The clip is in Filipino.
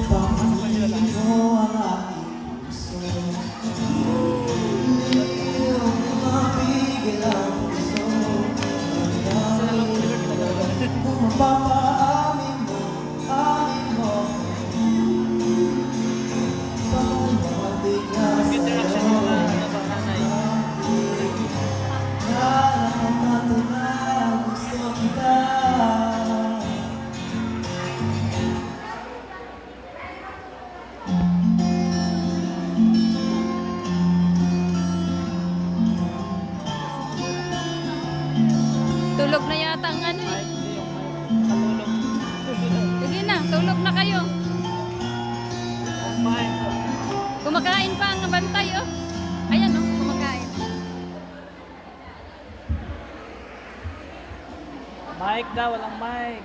Panginoon ang aking puso. Hindi mo mapigil ang puso. Kung mapapaamin mo, amin mo. Bawal mamatig na sa'yo. Alam nato na gusto kita. Tulog na yata ang ano eh. Sige na, tulog na kayo. Kumakain pa ang bantay oh. Ayan oh, kumakain. Mic daw, walang mic.